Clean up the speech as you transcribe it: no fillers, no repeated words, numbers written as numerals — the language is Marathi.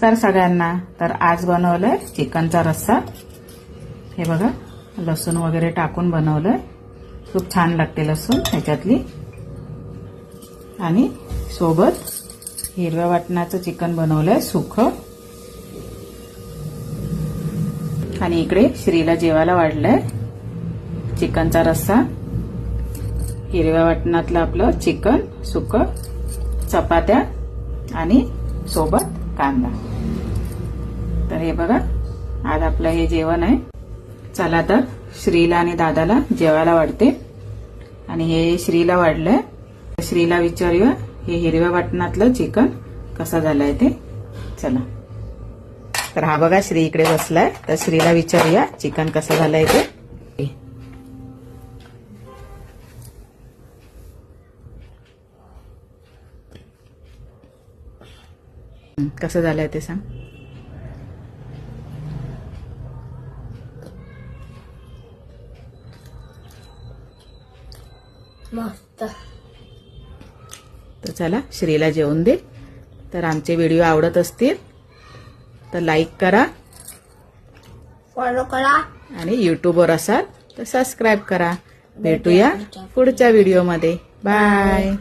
नमस्कार सगळ्यांना। तर आज बनवलंय चिकनचा रस्सा। हे बघा, लसूण वगैरे टाकून बनवलंय। खूप छान लागते लसूण ह्याच्यातली। आणि सोबत हिरव्या वाटणाचं चिकन बनवलंय सुखं। आणि इकडे श्रीला जेवायला वाढलंय चिकनचा रस्सा, हिरव्या वाटणातलं आपलं चिकन सुखं, चपात्या आणि सोबत कांदा। तर हे बघा, आज आपलं हे जेवण आहे। चला तर श्रीला आणि दादाला जेवायला वाढते। आणि हे श्रीला वाढलंय। श्रीला विचारूया हे हिरव्या वाटणातलं चिकन कसं झालंय ते। चला, तर हा बघा श्री इकडे बसलाय। तर श्रीला विचारूया चिकन कसं झालंय ते। कसं झालंय ते सांग। मस्त। तर चला श्रीला जेवून दे। तर आमचे व्हिडिओ आवडत असतील तर लाईक करा, फॉलो करा आणि यूट्यूबवर असाल तर सबस्क्राईब करा। भेटूया पुढच्या व्हिडिओमध्ये। बाय।